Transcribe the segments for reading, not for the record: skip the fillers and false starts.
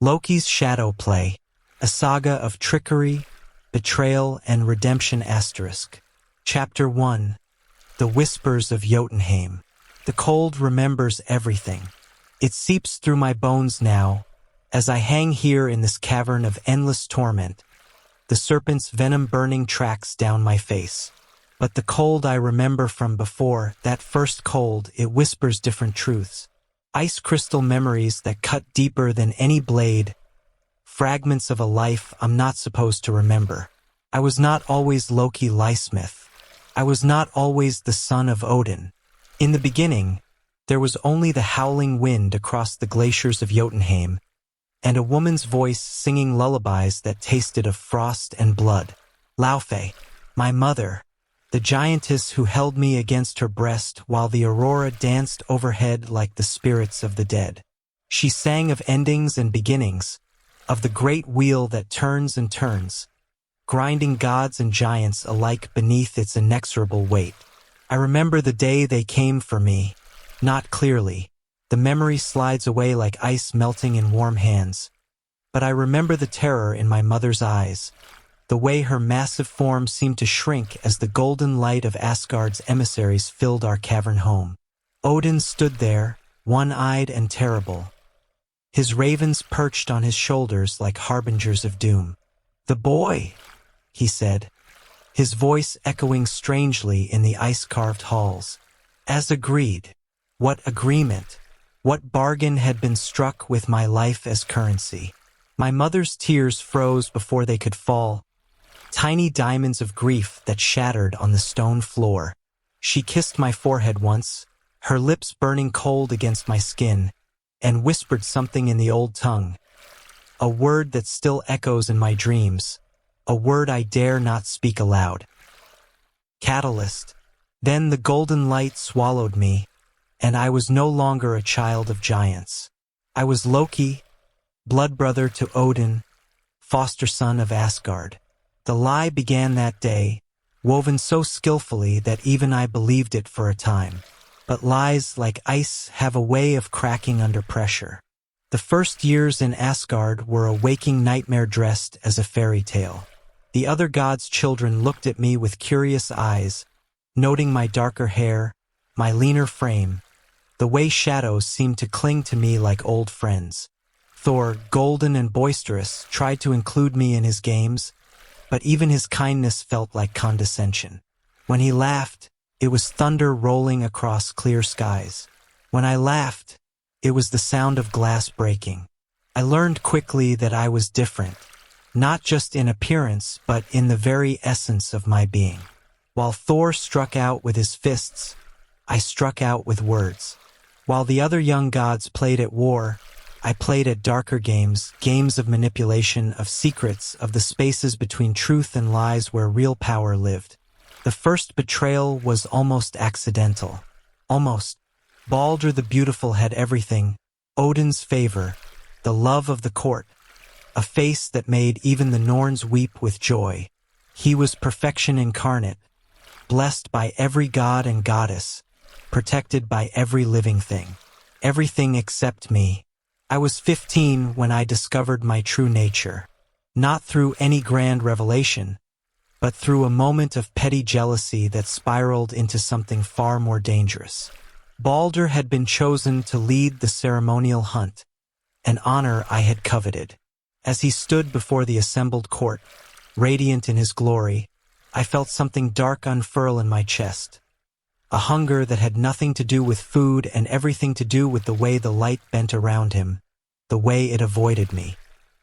Loki's Shadow Play, a saga of trickery, betrayal, and redemption. Chapter 1. The Whispers of Jotunheim. The cold remembers everything. It seeps through my bones now, as I hang here in this cavern of endless torment. The serpent's venom burning tracks down my face. But the cold I remember from before, that first cold, it whispers different truths. Ice crystal memories that cut deeper than any blade. Fragments of a life I'm not supposed to remember. I was not always Loki Lysmith. I was not always the son of Odin. In the beginning, there was only the howling wind across the glaciers of Jotunheim, and a woman's voice singing lullabies that tasted of frost and blood. Laufey, my mother, the giantess who held me against her breast while the aurora danced overhead like the spirits of the dead. She sang of endings and beginnings, of the great wheel that turns and turns, grinding gods and giants alike beneath its inexorable weight. I remember the day they came for me, not clearly. The memory slides away like ice melting in warm hands. But I remember the terror in my mother's eyes, the way her massive form seemed to shrink as the golden light of Asgard's emissaries filled our cavern home. Odin stood there, one-eyed and terrible. His ravens perched on his shoulders like harbingers of doom. "The boy," he said, his voice echoing strangely in the ice-carved halls. As agreed. What agreement? What bargain had been struck with my life as currency? My mother's tears froze before they could fall, tiny diamonds of grief that shattered on the stone floor. She kissed my forehead once, her lips burning cold against my skin, and whispered something in the old tongue. A word that still echoes in my dreams, a word I dare not speak aloud. Catalyst. Then the golden light swallowed me, and I was no longer a child of giants. I was Loki, blood brother to Odin, foster son of Asgard. The lie began that day, woven so skillfully that even I believed it for a time. But lies, like ice, have a way of cracking under pressure. The first years in Asgard were a waking nightmare dressed as a fairy tale. The other gods' children looked at me with curious eyes, noting my darker hair, my leaner frame. The way shadows seemed to cling to me like old friends. Thor, golden and boisterous, tried to include me in his games, but even his kindness felt like condescension. When he laughed, it was thunder rolling across clear skies. When I laughed, it was the sound of glass breaking. I learned quickly that I was different, not just in appearance, but in the very essence of my being. While Thor struck out with his fists, I struck out with words. While the other young gods played at war, I played at darker games, games of manipulation, of secrets, of the spaces between truth and lies where real power lived. The first betrayal was almost accidental. Almost. Baldur the Beautiful had everything: Odin's favor, the love of the court, a face that made even the Norns weep with joy. He was perfection incarnate, blessed by every god and goddess, protected by every living thing. Everything except me. I was 15 when I discovered my true nature. Not through any grand revelation, but through a moment of petty jealousy that spiraled into something far more dangerous. Baldur had been chosen to lead the ceremonial hunt, an honor I had coveted. As he stood before the assembled court, radiant in his glory, I felt something dark unfurl in my chest. A hunger that had nothing to do with food and everything to do with the way the light bent around him, the way it avoided me.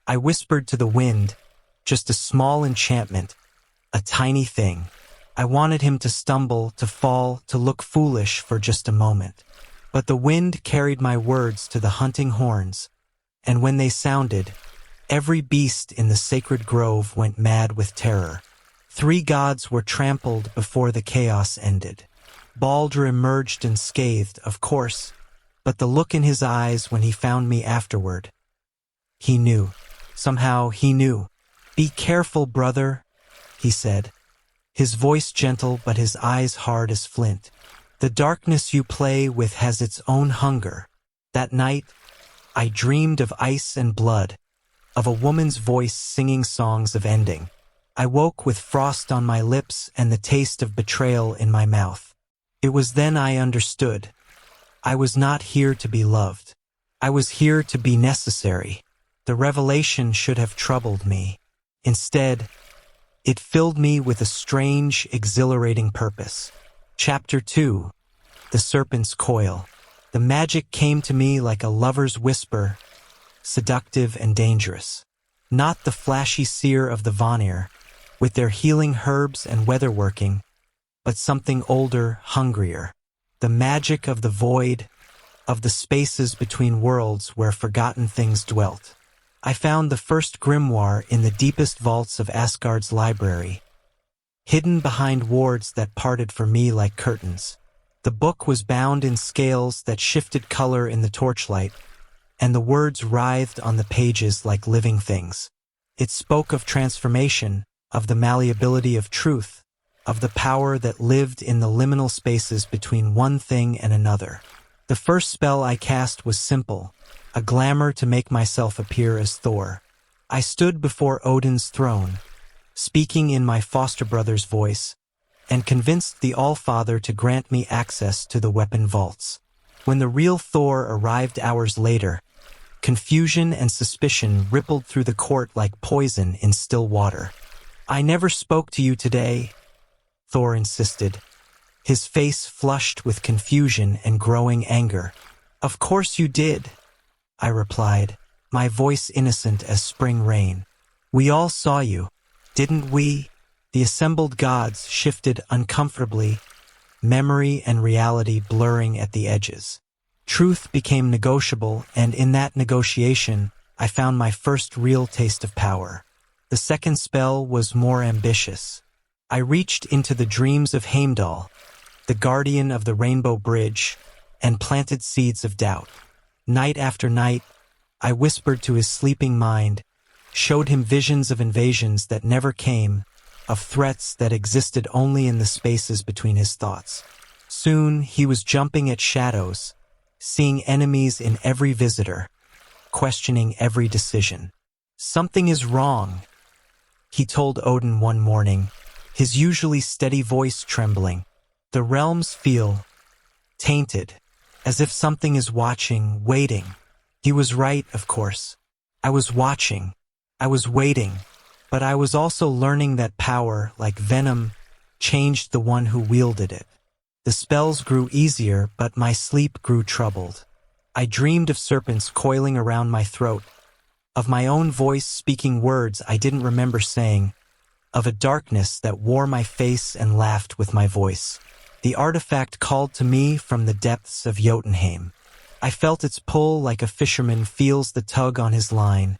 I whispered to the wind, just a small enchantment, a tiny thing. I wanted him to stumble, to fall, to look foolish for just a moment. But the wind carried my words to the hunting horns, and when they sounded, every beast in the sacred grove went mad with terror. 3 gods were trampled before the chaos ended. Baldur emerged unscathed, of course, but the look in his eyes when he found me afterward. He knew. Somehow he knew. "Be careful, brother," he said, his voice gentle but his eyes hard as flint. "The darkness you play with has its own hunger." That night, I dreamed of ice and blood, of a woman's voice singing songs of ending. I woke with frost on my lips and the taste of betrayal in my mouth. It was then I understood. I was not here to be loved. I was here to be necessary. The revelation should have troubled me. Instead, it filled me with a strange, exhilarating purpose. Chapter 2. The Serpent's Coil. The magic came to me like a lover's whisper, seductive and dangerous. Not the flashy seer of the Vanir, with their healing herbs and weatherworking, but something older, hungrier. The magic of the void, of the spaces between worlds where forgotten things dwelt. I found the first grimoire in the deepest vaults of Asgard's library, hidden behind wards that parted for me like curtains. The book was bound in scales that shifted color in the torchlight, and the words writhed on the pages like living things. It spoke of transformation, of the malleability of truth, of the power that lived in the liminal spaces between one thing and another. The first spell I cast was simple, a glamour to make myself appear as Thor. I stood before Odin's throne, speaking in my foster brother's voice, and convinced the All-Father to grant me access to the weapon vaults. When the real Thor arrived hours later, confusion and suspicion rippled through the court like poison in still water. "I never spoke to you today," Thor insisted, his face flushed with confusion and growing anger. "Of course you did," I replied, my voice innocent as spring rain. "We all saw you, didn't we?" The assembled gods shifted uncomfortably, memory and reality blurring at the edges. Truth became negotiable, and in that negotiation, I found my first real taste of power. The second spell was more ambitious. I reached into the dreams of Heimdall, the guardian of the Rainbow Bridge, and planted seeds of doubt. Night after night, I whispered to his sleeping mind, showed him visions of invasions that never came, of threats that existed only in the spaces between his thoughts. Soon, he was jumping at shadows, seeing enemies in every visitor, questioning every decision. "Something is wrong," he told Odin one morning, his usually steady voice trembling. "The realms feel tainted, as if something is watching, waiting." He was right, of course. I was watching. I was waiting. But I was also learning that power, like venom, changed the one who wielded it. The spells grew easier, but my sleep grew troubled. I dreamed of serpents coiling around my throat, of my own voice speaking words I didn't remember saying, of a darkness that wore my face and laughed with my voice. The artifact called to me from the depths of Jotunheim. I felt its pull like a fisherman feels the tug on his line,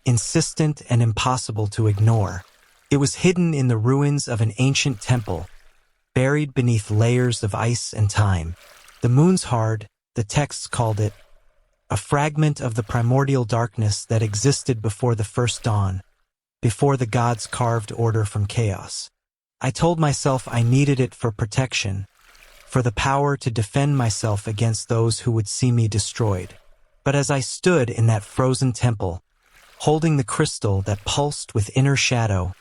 insistent and impossible to ignore. It was hidden in the ruins of an ancient temple, buried beneath layers of ice and time. The moon's hard, the texts called it, a fragment of the primordial darkness that existed before the first dawn, before the gods carved order from chaos. I told myself I needed it for protection, for the power to defend myself against those who would see me destroyed. But as I stood in that frozen temple, holding the crystal that pulsed with inner shadow,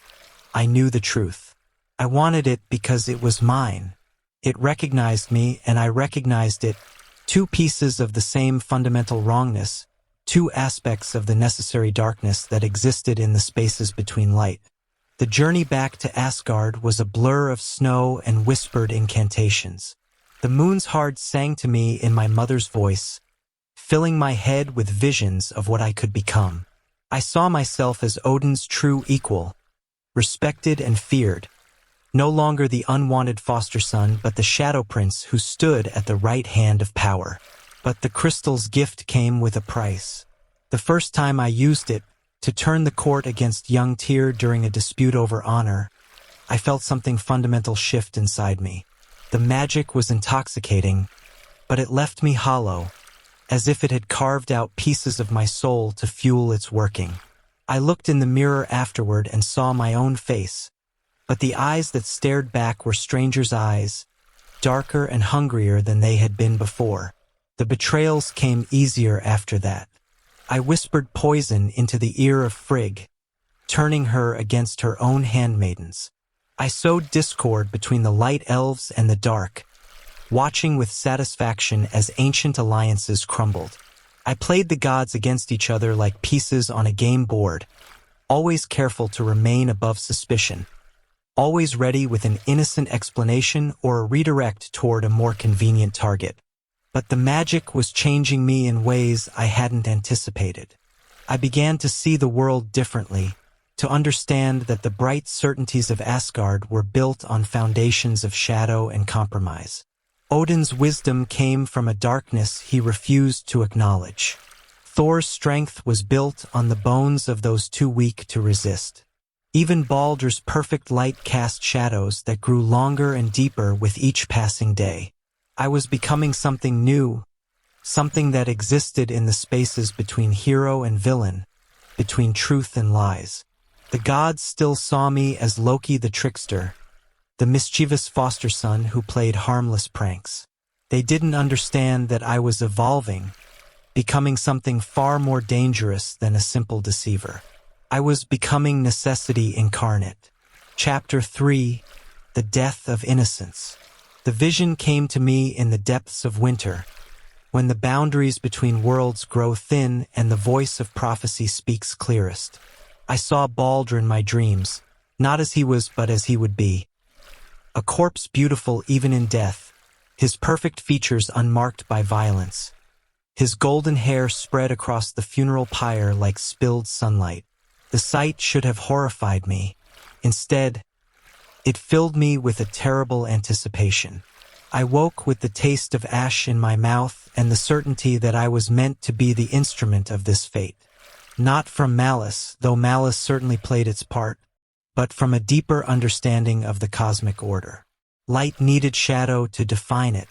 I knew the truth. I wanted it because it was mine. It recognized me, and I recognized it. Two pieces of the same fundamental wrongness, two aspects of the necessary darkness that existed in the spaces between light. The journey back to Asgard was a blur of snow and whispered incantations. The moon's hard sang to me in my mother's voice, filling my head with visions of what I could become. I saw myself as Odin's true equal, respected and feared, no longer the unwanted foster son, but the shadow prince who stood at the right hand of power. But the crystal's gift came with a price. The first time I used it, to turn the court against young Tyr during a dispute over honor, I felt something fundamental shift inside me. The magic was intoxicating, but it left me hollow, as if it had carved out pieces of my soul to fuel its working. I looked in the mirror afterward and saw my own face, but the eyes that stared back were strangers' eyes, darker and hungrier than they had been before. The betrayals came easier after that. I whispered poison into the ear of Frigg, turning her against her own handmaidens. I sowed discord between the light elves and the dark, watching with satisfaction as ancient alliances crumbled. I played the gods against each other like pieces on a game board, always careful to remain above suspicion, always ready with an innocent explanation or a redirect toward a more convenient target. But the magic was changing me in ways I hadn't anticipated. I began to see the world differently, to understand that the bright certainties of Asgard were built on foundations of shadow and compromise. Odin's wisdom came from a darkness he refused to acknowledge. Thor's strength was built on the bones of those too weak to resist. Even Baldur's perfect light cast shadows that grew longer and deeper with each passing day. I was becoming something new, something that existed in the spaces between hero and villain, between truth and lies. The gods still saw me as Loki the trickster, the mischievous foster son who played harmless pranks. They didn't understand that I was evolving, becoming something far more dangerous than a simple deceiver. I was becoming necessity incarnate. Chapter 3: The Death of Innocence. The vision came to me in the depths of winter, when the boundaries between worlds grow thin and the voice of prophecy speaks clearest. I saw Baldur in my dreams, not as he was but as he would be. A corpse beautiful even in death, his perfect features unmarked by violence. His golden hair spread across the funeral pyre like spilled sunlight. The sight should have horrified me. Instead, it filled me with a terrible anticipation. I woke with the taste of ash in my mouth and the certainty that I was meant to be the instrument of this fate. Not from malice, though malice certainly played its part, but from a deeper understanding of the cosmic order. Light needed shadow to define it.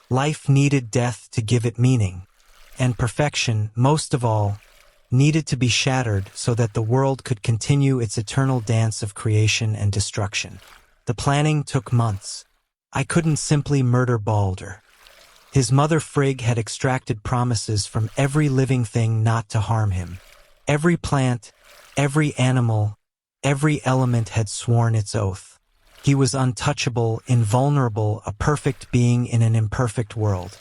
Life needed death to give it meaning. And perfection, most of all, needed to be shattered so that the world could continue its eternal dance of creation and destruction. The planning took months. I couldn't simply murder Baldur. His mother Frigg had extracted promises from every living thing not to harm him. Every plant, every animal, every element had sworn its oath. He was untouchable, invulnerable, a perfect being in an imperfect world.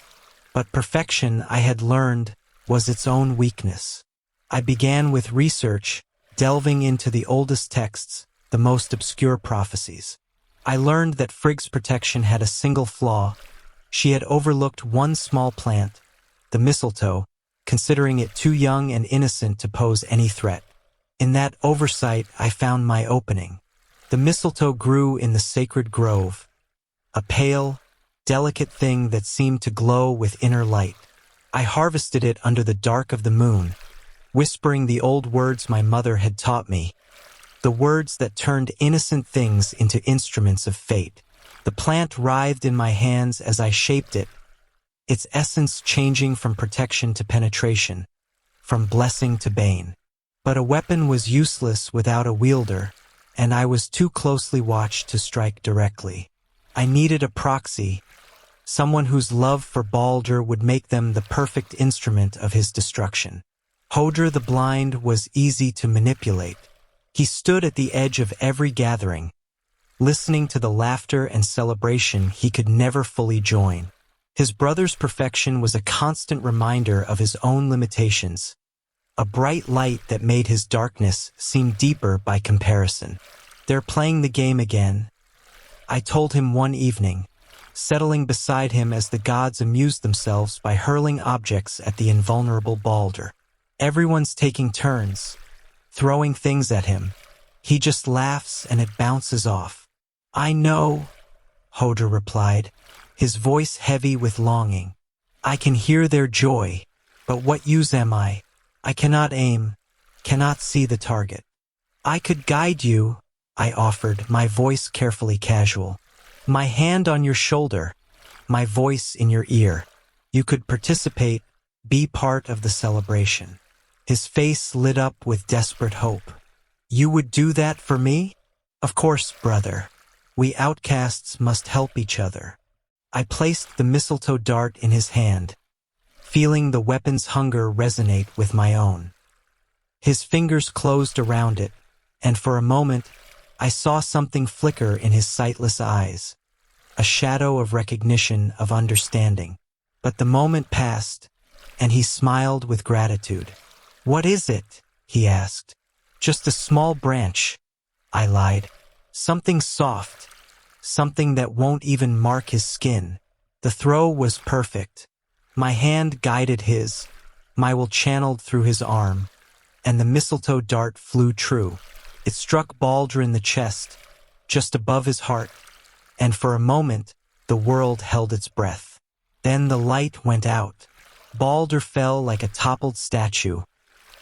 But perfection, I had learned, was its own weakness. I began with research, delving into the oldest texts, the most obscure prophecies. I learned that Frigg's protection had a single flaw. She had overlooked one small plant, the mistletoe, considering it too young and innocent to pose any threat. In that oversight, I found my opening. The mistletoe grew in the sacred grove, a pale, delicate thing that seemed to glow with inner light. I harvested it under the dark of the moon, whispering the old words my mother had taught me, the words that turned innocent things into instruments of fate. The plant writhed in my hands as I shaped it, its essence changing from protection to penetration, from blessing to bane. But a weapon was useless without a wielder, and I was too closely watched to strike directly. I needed a proxy, someone whose love for Baldur would make them the perfect instrument of his destruction. Hodr the Blind was easy to manipulate. He stood at the edge of every gathering, listening to the laughter and celebration he could never fully join. His brother's perfection was a constant reminder of his own limitations, a bright light that made his darkness seem deeper by comparison. "They're playing the game again," I told him one evening, settling beside him as the gods amused themselves by hurling objects at the invulnerable Baldur. "Everyone's taking turns, throwing things at him. He just laughs and it bounces off." "I know," Hodr replied, his voice heavy with longing. "I can hear their joy, but what use am I? I cannot aim, cannot see the target." "I could guide you," I offered, my voice carefully casual. "My hand on your shoulder, my voice in your ear. You could participate, be part of the celebration." His face lit up with desperate hope. "You would do that for me?" "Of course, brother. We outcasts must help each other." I placed the mistletoe dart in his hand, feeling the weapon's hunger resonate with my own. His fingers closed around it, and for a moment, I saw something flicker in his sightless eyes, a shadow of recognition, of understanding. But the moment passed, and he smiled with gratitude. "What is it?" he asked. "Just a small branch," I lied. "Something soft, something that won't even mark his skin." The throw was perfect. My hand guided his, my will channeled through his arm, and the mistletoe dart flew true. It struck Baldur in the chest, just above his heart, and for a moment, the world held its breath. Then the light went out. Baldur fell like a toppled statue,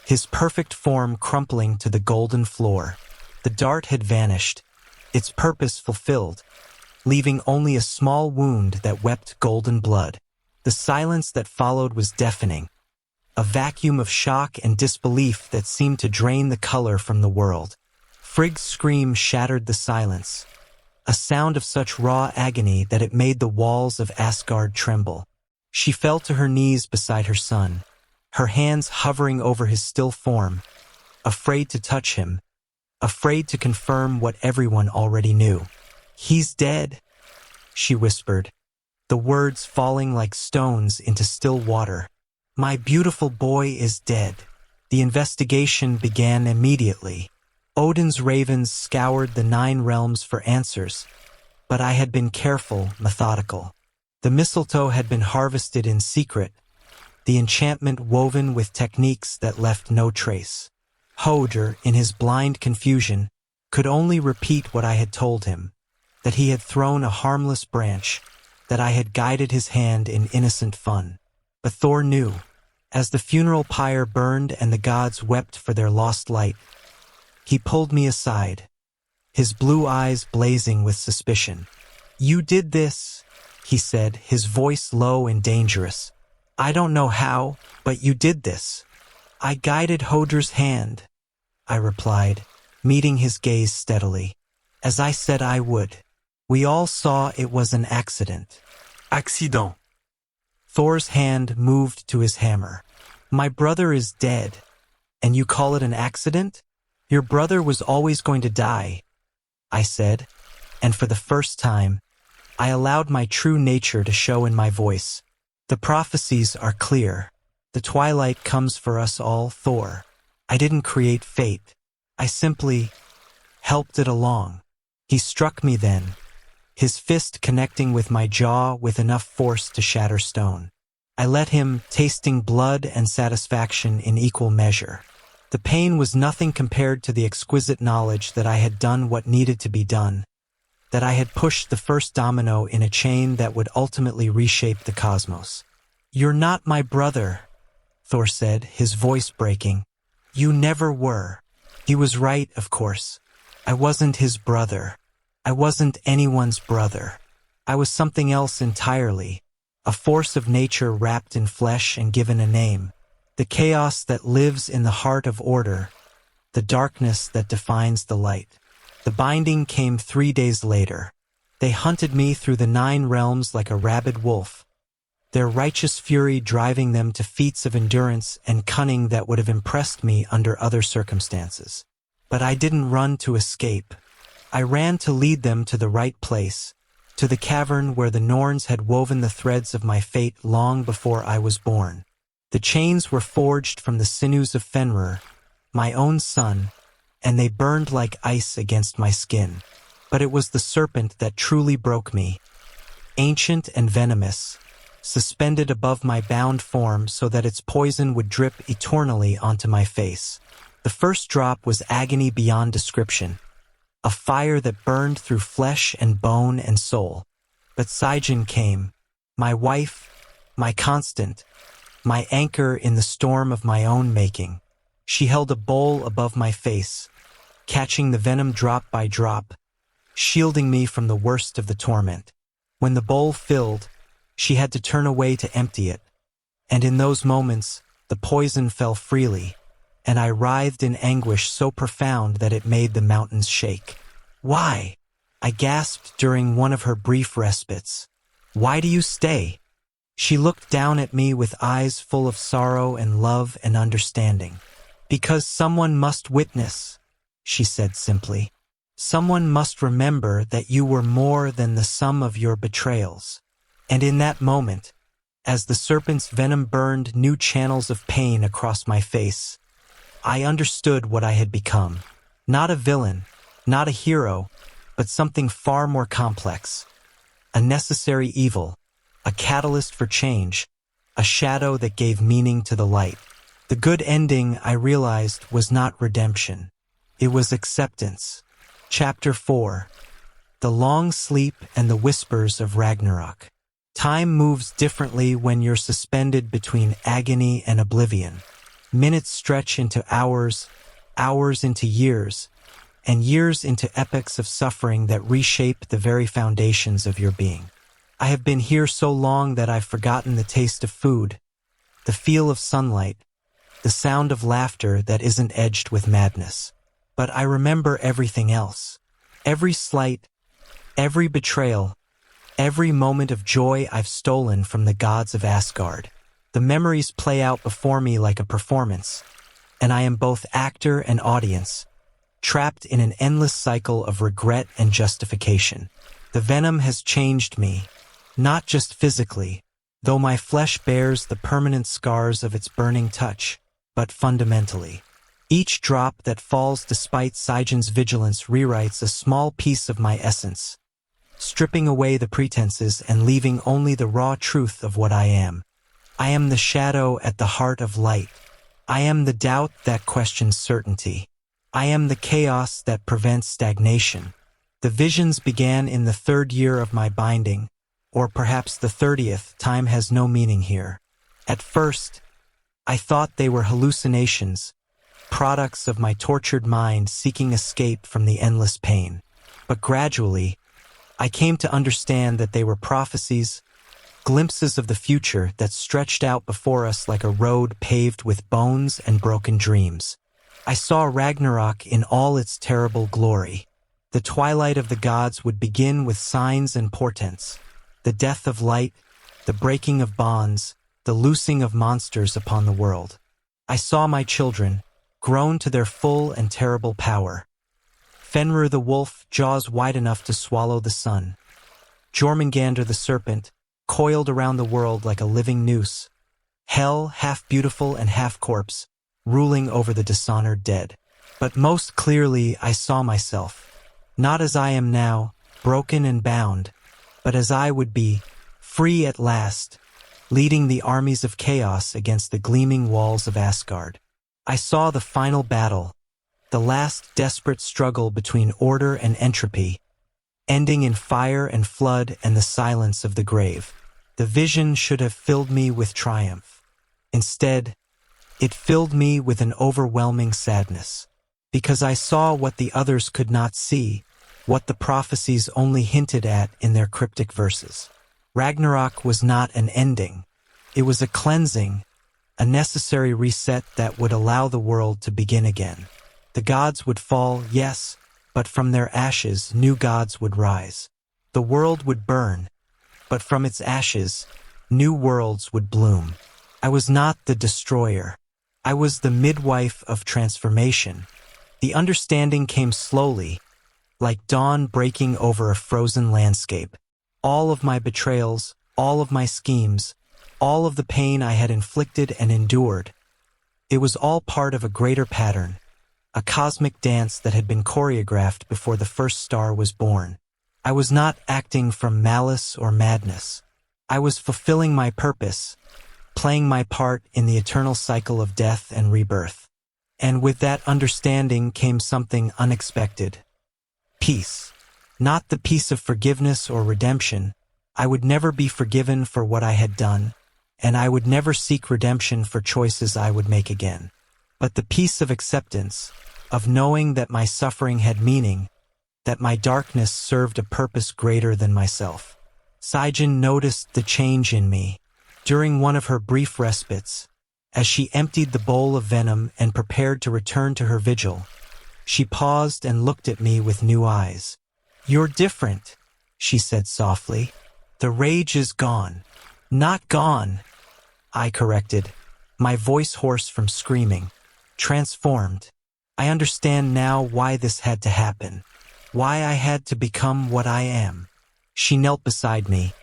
his perfect form crumpling to the golden floor. The dart had vanished, its purpose fulfilled, leaving only a small wound that wept golden blood. The silence that followed was deafening, a vacuum of shock and disbelief that seemed to drain the color from the world. Frigg's scream shattered the silence, a sound of such raw agony that it made the walls of Asgard tremble. She fell to her knees beside her son, her hands hovering over his still form, afraid to touch him, afraid to confirm what everyone already knew. "He's dead," she whispered, the words falling like stones into still water. "My beautiful boy is dead." The investigation began immediately. Odin's ravens scoured the 9 realms for answers, but I had been careful, methodical. The mistletoe had been harvested in secret, the enchantment woven with techniques that left no trace. Hoder, in his blind confusion, could only repeat what I had told him, that he had thrown a harmless branch, that I had guided his hand in innocent fun. But Thor knew. As the funeral pyre burned and the gods wept for their lost light, he pulled me aside, his blue eyes blazing with suspicion. "You did this," he said, his voice low and dangerous. "I don't know how, but you did this." "I guided Hoder's hand," I replied, meeting his gaze steadily, "as I said I would. We all saw it was an accident." "Accident." Thor's hand moved to his hammer. "My brother is dead, and you call it an accident? Your brother was always going to die," I said, and for the first time, I allowed my true nature to show in my voice. "The prophecies are clear. The twilight comes for us all, Thor. I didn't create fate. I simply helped it along." He struck me then, his fist connecting with my jaw with enough force to shatter stone. I let him, tasting blood and satisfaction in equal measure. The pain was nothing compared to the exquisite knowledge that I had done what needed to be done, that I had pushed the first domino in a chain that would ultimately reshape the cosmos. "You're not my brother," Thor said, his voice breaking. "You never were." He was right, of course. I wasn't his brother. I wasn't anyone's brother. I was something else entirely, a force of nature wrapped in flesh and given a name. The chaos that lives in the heart of order, the darkness that defines the light. The binding came 3 days later. They hunted me through the 9 realms like a rabid wolf, their righteous fury driving them to feats of endurance and cunning that would have impressed me under other circumstances. But I didn't run to escape. I ran to lead them to the right place, to the cavern where the Norns had woven the threads of my fate long before I was born. The chains were forged from the sinews of Fenrir, my own son, and they burned like ice against my skin. But it was the serpent that truly broke me, ancient and venomous, suspended above my bound form so that its poison would drip eternally onto my face. The first drop was agony beyond description, a fire that burned through flesh and bone and soul. But Sijin came, my wife, my constant, my anchor in the storm of my own making. She held a bowl above my face, catching the venom drop by drop, shielding me from the worst of the torment. When the bowl filled, she had to turn away to empty it, and in those moments, the poison fell freely, and I writhed in anguish so profound that it made the mountains shake. "Why?" I gasped during one of her brief respites. "Why do you stay?" She looked down at me with eyes full of sorrow and love and understanding. "Because someone must witness," she said simply. "Someone must remember that you were more than the sum of your betrayals." And in that moment, as the serpent's venom burned new channels of pain across my face, I understood what I had become. Not a villain, not a hero, but something far more complex. A necessary evil, a catalyst for change, a shadow that gave meaning to the light. The good ending, I realized, was not redemption. It was acceptance. Chapter 4. The Long Sleep and the Whispers of Ragnarok. Time moves differently when you're suspended between agony and oblivion. Minutes stretch into hours, hours into years, and years into epochs of suffering that reshape the very foundations of your being. I have been here so long that I've forgotten the taste of food, the feel of sunlight, the sound of laughter that isn't edged with madness. But I remember everything else. Every slight, every betrayal, every moment of joy I've stolen from the gods of Asgard. The memories play out before me like a performance, and I am both actor and audience, trapped in an endless cycle of regret and justification. The venom has changed me, not just physically, though my flesh bears the permanent scars of its burning touch, but fundamentally. Each drop that falls despite Saijon's vigilance rewrites a small piece of my essence, stripping away the pretenses and leaving only the raw truth of what I am. I am the shadow at the heart of light. I am the doubt that questions certainty. I am the chaos that prevents stagnation. The visions began in the 3rd year of my binding, or perhaps the 30th. Time has no meaning here. At first, I thought they were hallucinations, products of my tortured mind seeking escape from the endless pain. But gradually, I came to understand that they were prophecies, glimpses of the future that stretched out before us like a road paved with bones and broken dreams. I saw Ragnarok in all its terrible glory. The twilight of the gods would begin with signs and portents, the death of light, the breaking of bonds, the loosing of monsters upon the world. I saw my children, grown to their full and terrible power. Fenrir the wolf, jaws wide enough to swallow the sun. Jormungandr the serpent, coiled around the world like a living noose. Hel, half beautiful and half corpse, ruling over the dishonored dead. But most clearly I saw myself, not as I am now, broken and bound, but as I would be, free at last, leading the armies of chaos against the gleaming walls of Asgard. I saw the final battle, the last desperate struggle between order and entropy, ending in fire and flood and the silence of the grave. The vision should have filled me with triumph. Instead, it filled me with an overwhelming sadness, because I saw what the others could not see, what the prophecies only hinted at in their cryptic verses. Ragnarok was not an ending. It was a cleansing, a necessary reset that would allow the world to begin again. The gods would fall, yes, but from their ashes new gods would rise. The world would burn, but from its ashes, new worlds would bloom. I was not the destroyer. I was the midwife of transformation. The understanding came slowly, like dawn breaking over a frozen landscape. All of my betrayals, all of my schemes, all of the pain I had inflicted and endured, it was all part of a greater pattern, a cosmic dance that had been choreographed before the first star was born. I was not acting from malice or madness. I was fulfilling my purpose, playing my part in the eternal cycle of death and rebirth. And with that understanding came something unexpected. Peace. Not the peace of forgiveness or redemption. I would never be forgiven for what I had done, and I would never seek redemption for choices I would make again. But the peace of acceptance, of knowing that my suffering had meaning, that my darkness served a purpose greater than myself. Saijon noticed the change in me. During one of her brief respites, as she emptied the bowl of venom and prepared to return to her vigil, she paused and looked at me with new eyes. "You're different," she said softly. "The rage is gone. Not gone, I corrected, my voice hoarse from screaming. Transformed. I understand now why this had to happen. Why I had to become what I am. She knelt beside me,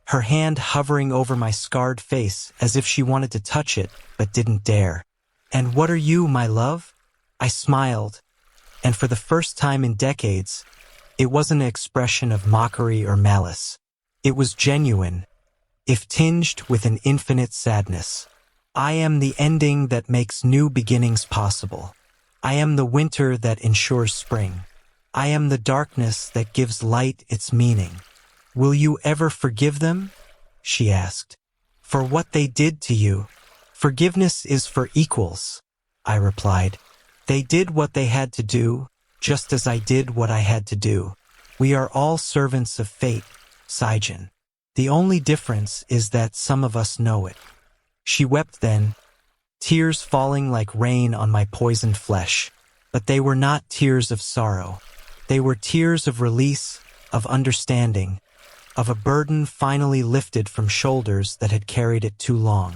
her hand hovering over my scarred face as if she wanted to touch it but didn't dare. And what are you, my love? I smiled, and for the first time in decades, it wasn't an expression of mockery or malice. It was genuine, if tinged with an infinite sadness. I am the ending that makes new beginnings possible. I am the winter that ensures spring. I am the darkness that gives light its meaning. Will you ever forgive them? She asked. For what they did to you? Forgiveness is for equals, I replied. They did what they had to do, just as I did what I had to do. We are all servants of fate, Saijin. The only difference is that some of us know it. She wept then, tears falling like rain on my poisoned flesh. But they were not tears of sorrow. They were tears of release, of understanding, of a burden finally lifted from shoulders that had carried it too long.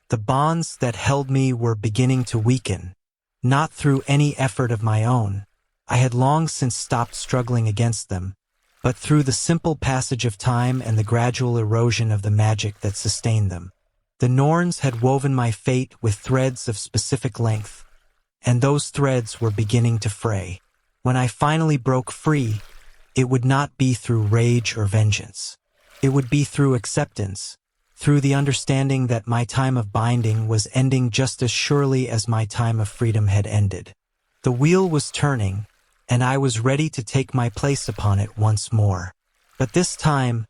The bonds that held me were beginning to weaken, not through any effort of my own. I had long since stopped struggling against them, but through the simple passage of time and the gradual erosion of the magic that sustained them. The Norns had woven my fate with threads of specific length, and those threads were beginning to fray. When I finally broke free, it would not be through rage or vengeance. It would be through acceptance, through the understanding that my time of binding was ending just as surely as my time of freedom had ended. The wheel was turning, and I was ready to take my place upon it once more. But this time,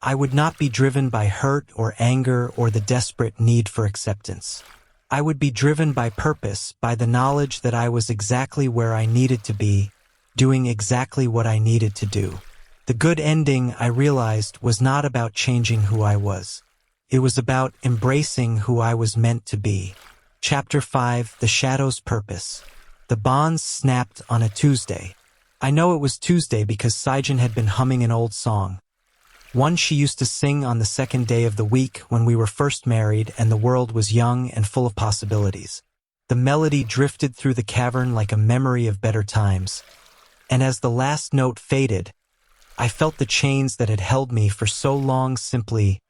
I would not be driven by hurt or anger or the desperate need for acceptance. I would be driven by purpose, by the knowledge that I was exactly where I needed to be, doing exactly what I needed to do. The good ending, I realized, was not about changing who I was. It was about embracing who I was meant to be. Chapter 5, The Shadow's Purpose. The bonds snapped on a Tuesday. I know it was Tuesday because Saijin had been humming an old song. One she used to sing on the second day of the week when we were first married and the world was young and full of possibilities. The melody drifted through the cavern like a memory of better times, and as the last note faded, I felt the chains that had held me for so long simply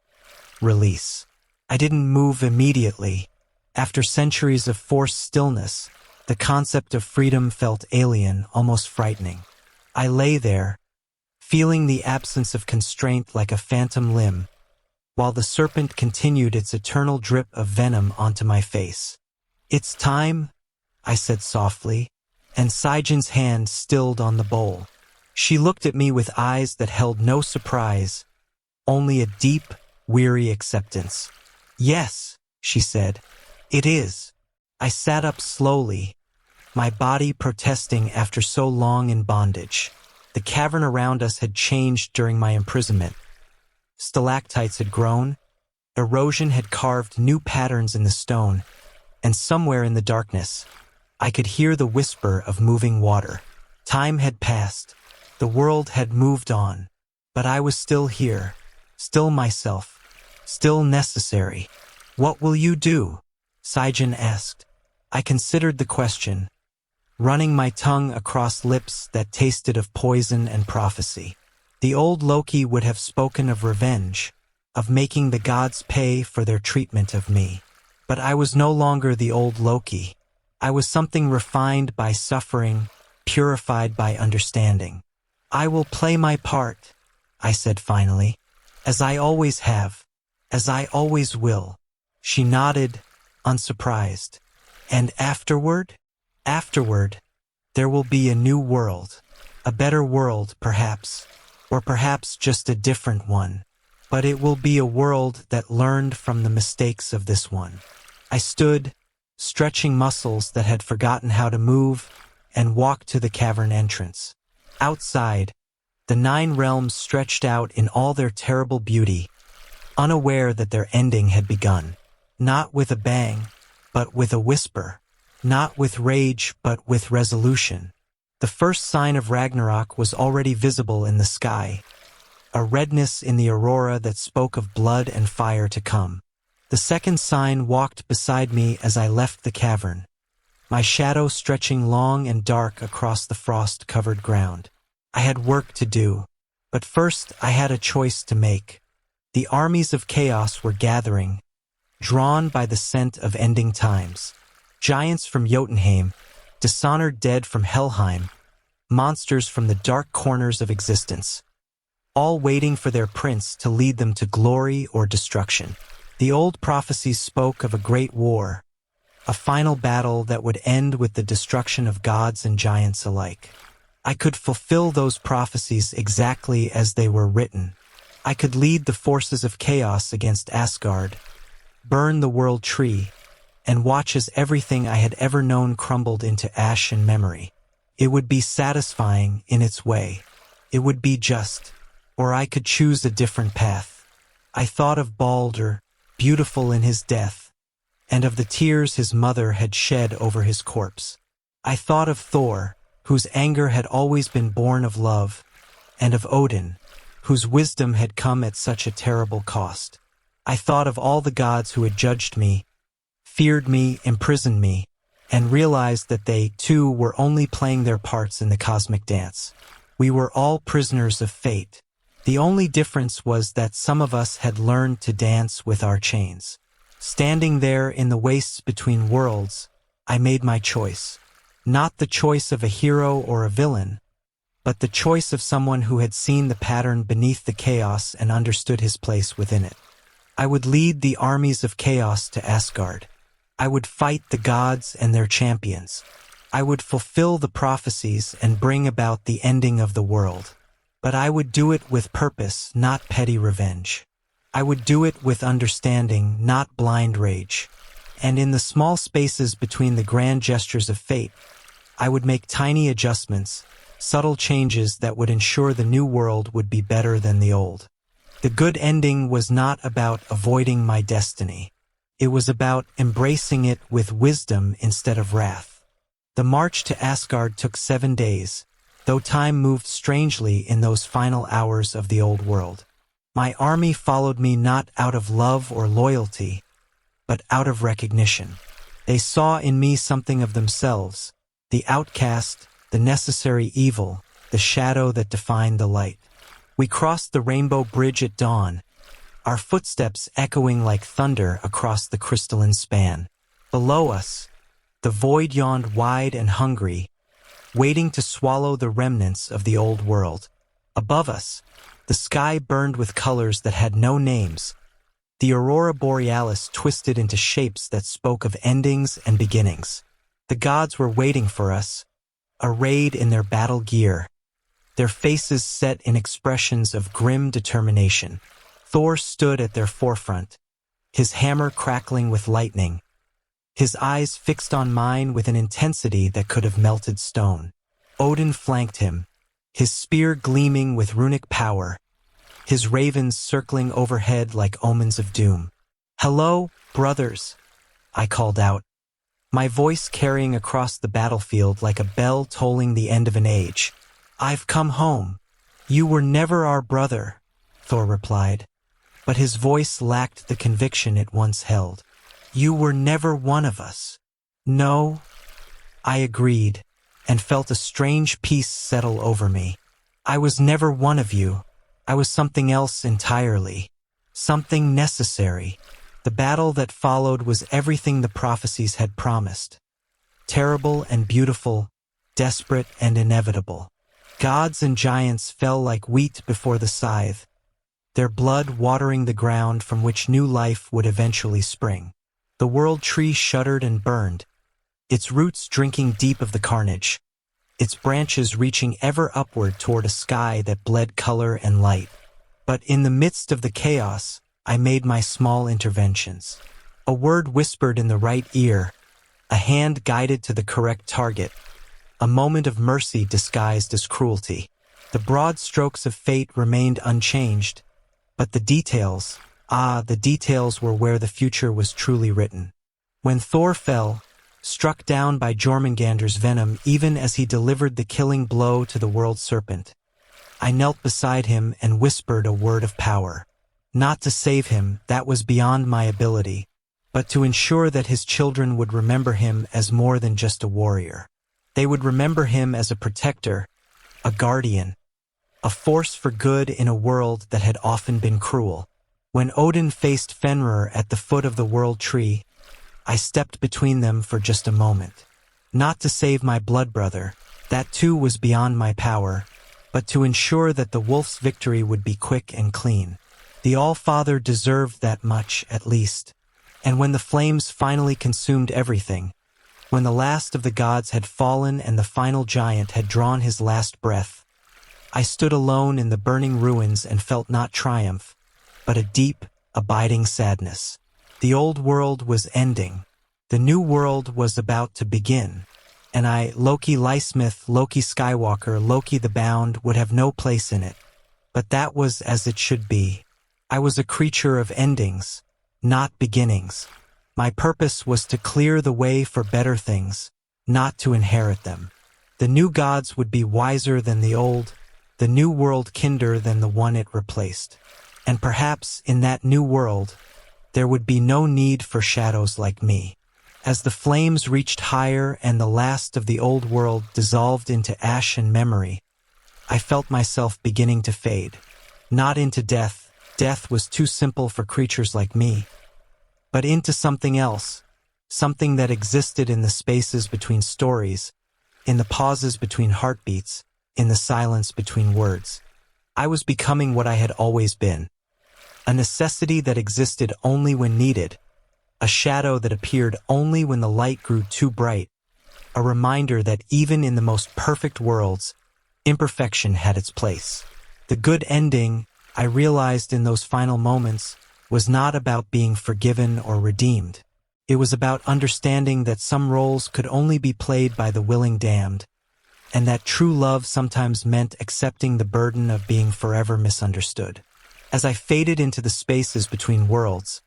release. I didn't move immediately. After centuries of forced stillness, the concept of freedom felt alien, almost frightening. I lay there, feeling the absence of constraint like a phantom limb, while the serpent continued its eternal drip of venom onto my face. It's time, I said softly, and Saijin's hand stilled on the bowl. She looked at me with eyes that held no surprise, only a deep, weary acceptance. Yes, she said, it is. I sat up slowly, my body protesting after so long in bondage. The cavern around us had changed during my imprisonment. Stalactites had grown, erosion had carved new patterns in the stone, and somewhere in the darkness, I could hear the whisper of moving water. Time had passed. The world had moved on, but I was still here, still myself, still necessary. What will you do? Saijin asked. I considered the question, running my tongue across lips that tasted of poison and prophecy. The old Loki would have spoken of revenge, of making the gods pay for their treatment of me. But I was no longer the old Loki. I was something refined by suffering, purified by understanding. I will play my part, I said finally, as I always have, as I always will. She nodded, unsurprised. And afterward? Afterward, there will be a new world, a better world, perhaps, or perhaps just a different one. But it will be a world that learned from the mistakes of this one. I stood, stretching muscles that had forgotten how to move, and walked to the cavern entrance. Outside, the 9 realms stretched out in all their terrible beauty, unaware that their ending had begun. Not with a bang, but with a whisper. Not with rage, but with resolution. The first sign of Ragnarok was already visible in the sky. a redness in the aurora that spoke of blood and fire to come. The second sign walked beside me as I left the cavern, my shadow stretching long and dark across the frost-covered ground. I had work to do, but first I had a choice to make. The armies of chaos were gathering, drawn by the scent of ending times. Giants from Jotunheim, dishonored dead from Helheim, monsters from the dark corners of existence, all waiting for their prince to lead them to glory or destruction. The old prophecies spoke of a great war, a final battle that would end with the destruction of gods and giants alike. I could fulfill those prophecies exactly as they were written. I could lead the forces of chaos against Asgard, burn the world tree, and watch as everything I had ever known crumbled into ash and memory. It would be satisfying in its way. It would be just, or I could choose a different path. I thought of Baldur, beautiful in his death, and of the tears his mother had shed over his corpse. I thought of Thor, whose anger had always been born of love, and of Odin, whose wisdom had come at such a terrible cost. I thought of all the gods who had judged me, feared me, imprisoned me, and realized that they, too, were only playing their parts in the cosmic dance. We were all prisoners of fate. The only difference was that some of us had learned to dance with our chains. Standing there in the wastes between worlds, I made my choice. Not the choice of a hero or a villain, but the choice of someone who had seen the pattern beneath the chaos and understood his place within it. I would lead the armies of chaos to Asgard. I would fight the gods and their champions. I would fulfill the prophecies and bring about the ending of the world. But I would do it with purpose, not petty revenge. I would do it with understanding, not blind rage. And in the small spaces between the grand gestures of fate, I would make tiny adjustments, subtle changes that would ensure the new world would be better than the old. The good ending was not about avoiding my destiny. It was about embracing it with wisdom instead of wrath. The march to Asgard took 7 days, though time moved strangely in those final hours of the old world. My army followed me not out of love or loyalty, but out of recognition. They saw in me something of themselves, the outcast, the necessary evil, the shadow that defined the light. We crossed the rainbow bridge at dawn, our footsteps echoing like thunder across the crystalline span. Below us, the void yawned wide and hungry, waiting to swallow the remnants of the old world. Above us, the sky burned with colors that had no names. The aurora borealis twisted into shapes that spoke of endings and beginnings. The gods were waiting for us, arrayed in their battle gear, their faces set in expressions of grim determination. Thor stood at their forefront, his hammer crackling with lightning, his eyes fixed on mine with an intensity that could have melted stone. Odin flanked him, his spear gleaming with runic power, his ravens circling overhead like omens of doom. "Hello, brothers," I called out, my voice carrying across the battlefield like a bell tolling the end of an age. "I've come home." "You were never our brother," Thor replied, but his voice lacked the conviction it once held. "You were never one of us." "No," I agreed, and felt a strange peace settle over me. "I was never one of you. I was something else entirely. Something necessary." The battle that followed was everything the prophecies had promised. Terrible and beautiful, desperate and inevitable. Gods and giants fell like wheat before the scythe, their blood watering the ground from which new life would eventually spring. The world tree shuddered and burned, its roots drinking deep of the carnage, its branches reaching ever upward toward a sky that bled color and light. But in the midst of the chaos, I made my small interventions. A word whispered in the right ear, a hand guided to the correct target, a moment of mercy disguised as cruelty. The broad strokes of fate remained unchanged, but the details were where the future was truly written. When Thor fell, struck down by Jormungandr's venom even as he delivered the killing blow to the world serpent, I knelt beside him and whispered a word of power. Not to save him, that was beyond my ability, but to ensure that his children would remember him as more than just a warrior. They would remember him as a protector, a guardian, a force for good in a world that had often been cruel. When Odin faced Fenrir at the foot of the world tree, I stepped between them for just a moment. Not to save my blood brother, that too was beyond my power, but to ensure that the wolf's victory would be quick and clean. The All-Father deserved that much, at least. And when the flames finally consumed everything, when the last of the gods had fallen and the final giant had drawn his last breath, I stood alone in the burning ruins and felt not triumph, but a deep, abiding sadness. The old world was ending. The new world was about to begin. And I, Loki Lysmith, Loki Skywalker, Loki the Bound, would have no place in it. But that was as it should be. I was a creature of endings, not beginnings. My purpose was to clear the way for better things, not to inherit them. The new gods would be wiser than the old, the new world kinder than the one it replaced. And perhaps in that new world, there would be no need for shadows like me. As the flames reached higher and the last of the old world dissolved into ash and memory, I felt myself beginning to fade. Not into death, death was too simple for creatures like me, but into something else, something that existed in the spaces between stories, in the pauses between heartbeats, in the silence between words. I was becoming what I had always been, a necessity that existed only when needed, a shadow that appeared only when the light grew too bright, a reminder that even in the most perfect worlds, imperfection had its place. The good ending, I realized in those final moments, was not about being forgiven or redeemed. It was about understanding that some roles could only be played by the willing damned, and that true love sometimes meant accepting the burden of being forever misunderstood. As I faded into the spaces between worlds,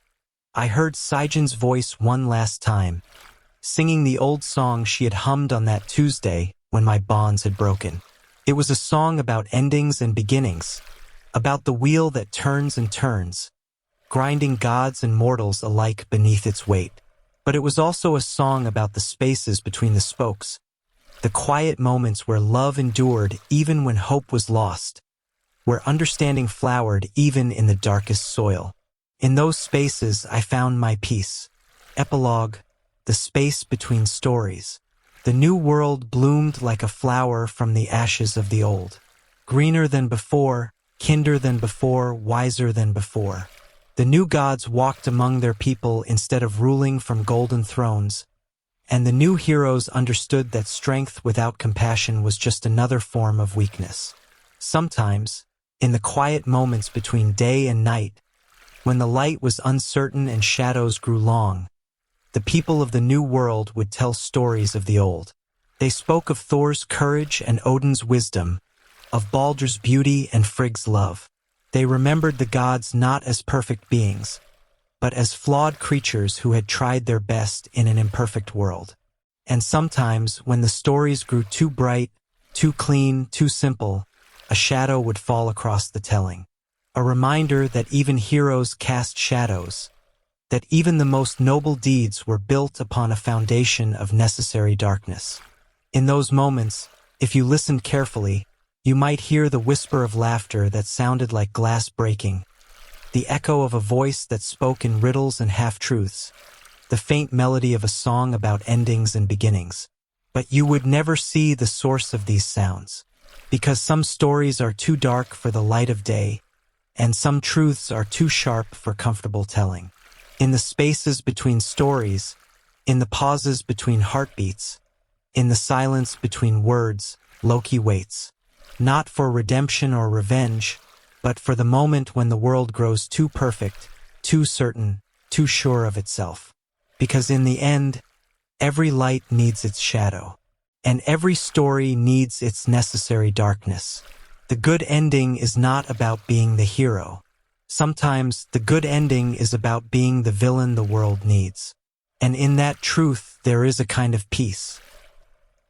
I heard Sijin's voice one last time, singing the old song she had hummed on that Tuesday when my bonds had broken. It was a song about endings and beginnings, about the wheel that turns and turns, grinding gods and mortals alike beneath its weight. But it was also a song about the spaces between the spokes, the quiet moments where love endured even when hope was lost, where understanding flowered even in the darkest soil. In those spaces I found my peace. Epilogue, the space between stories. The new world bloomed like a flower from the ashes of the old. Greener than before, kinder than before, wiser than before. The new gods walked among their people instead of ruling from golden thrones, and the new heroes understood that strength without compassion was just another form of weakness. Sometimes, in the quiet moments between day and night, when the light was uncertain and shadows grew long, the people of the new world would tell stories of the old. They spoke of Thor's courage and Odin's wisdom, of Baldr's beauty and Frigg's love. They remembered the gods not as perfect beings, but as flawed creatures who had tried their best in an imperfect world. And sometimes, when the stories grew too bright, too clean, too simple, a shadow would fall across the telling. A reminder that even heroes cast shadows, that even the most noble deeds were built upon a foundation of necessary darkness. In those moments, if you listened carefully, you might hear the whisper of laughter that sounded like glass breaking, the echo of a voice that spoke in riddles and half-truths, the faint melody of a song about endings and beginnings. But you would never see the source of these sounds, because some stories are too dark for the light of day, and some truths are too sharp for comfortable telling. In the spaces between stories, in the pauses between heartbeats, in the silence between words, Loki waits. Not for redemption or revenge, but for the moment when the world grows too perfect, too certain, too sure of itself. Because in the end, every light needs its shadow, and every story needs its necessary darkness. The good ending is not about being the hero. Sometimes the good ending is about being the villain the world needs. And in that truth, there is a kind of peace.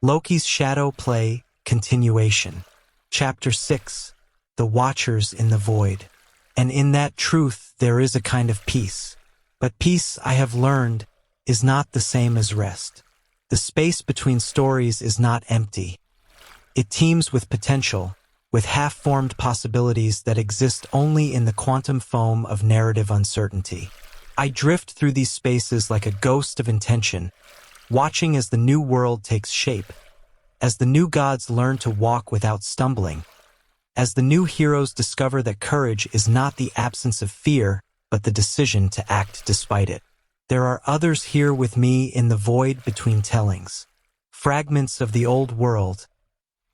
Loki's shadow play, continuation. Chapter 6. the watchers in the void. And in that truth there is a kind of peace. But peace, I have learned, is not the same as rest. The space between stories is not empty. It teems with potential, with half-formed possibilities that exist only in the quantum foam of narrative uncertainty. I drift through these spaces like a ghost of intention, watching as the new world takes shape, as the new gods learn to walk without stumbling, as the new heroes discover that courage is not the absence of fear, but the decision to act despite it. There are others here with me in the void between tellings, fragments of the old world,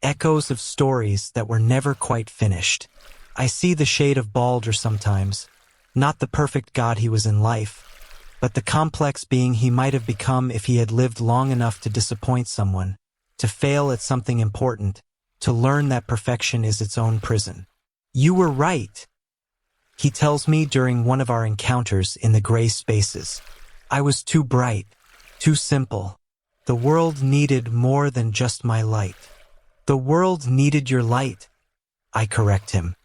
echoes of stories that were never quite finished. I see the shade of Balder sometimes, not the perfect god he was in life, but the complex being he might have become if he had lived long enough to disappoint someone, to fail at something important, to learn that perfection is its own prison. You were right, he tells me during one of our encounters in the gray spaces. I was too bright, too simple. The world needed more than just my light. The world needed your light, I correct him.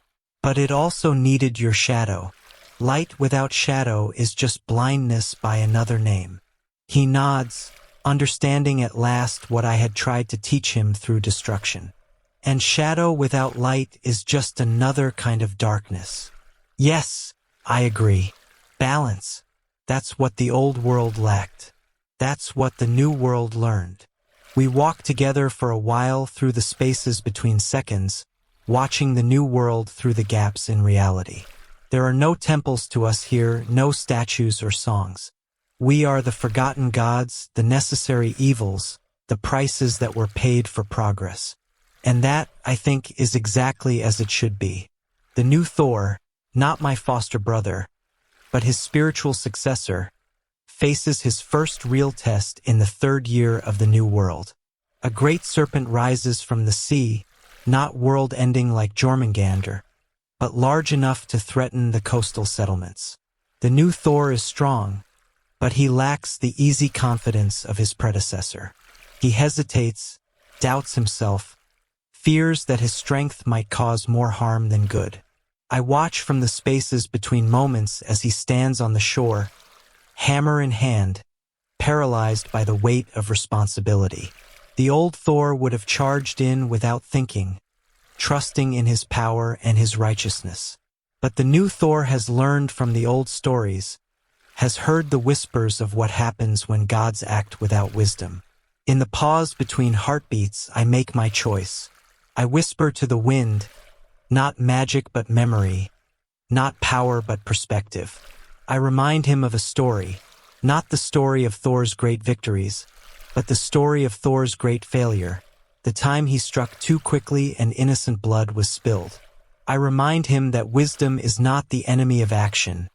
But it also needed your shadow. Light without shadow is just blindness by another name. He nods, understanding at last what I had tried to teach him through destruction. And shadow without light is just another kind of darkness. Yes, I agree. Balance. That's what the old world lacked. That's what the new world learned. We walked together for a while through the spaces between seconds, watching the new world through the gaps in reality. There are no temples to us here, no statues or songs. We are the forgotten gods, the necessary evils, the prices that were paid for progress. And that, I think, is exactly as it should be. The new Thor, not my foster brother, but his spiritual successor, faces his first real test in the 3rd year of the new world. A great serpent rises from the sea, not world-ending like Jormungandr, but large enough to threaten the coastal settlements. The new Thor is strong, but he lacks the easy confidence of his predecessor. He hesitates, doubts himself, fears that his strength might cause more harm than good. I watch from the spaces between moments as he stands on the shore, hammer in hand, paralyzed by the weight of responsibility. The old Thor would have charged in without thinking, trusting in his power and his righteousness. But the new Thor has learned from the old stories, has heard the whispers of what happens when gods act without wisdom. In the pause between heartbeats, I make my choice. I whisper to the wind, not magic but memory, not power but perspective. I remind him of a story, not the story of Thor's great victories, but the story of Thor's great failure, the time he struck too quickly and innocent blood was spilled. I remind him that wisdom is not the enemy of action,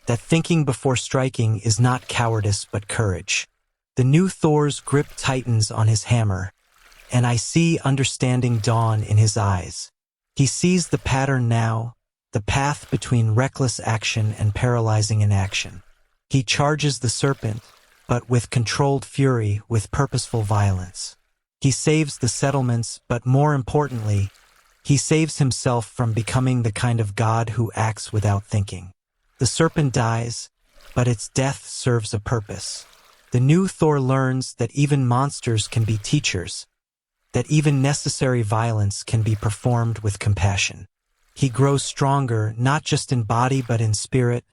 that thinking before striking is not cowardice but courage. The new Thor's grip tightens on his hammer, and I see understanding dawn in his eyes. He sees the pattern now, the path between reckless action and paralyzing inaction. He charges the serpent, but with controlled fury, with purposeful violence. He saves the settlements, but more importantly, he saves himself from becoming the kind of god who acts without thinking. The serpent dies, but its death serves a purpose. The new Thor learns that even monsters can be teachers, that even necessary violence can be performed with compassion. He grows stronger, not just in body but in spirit,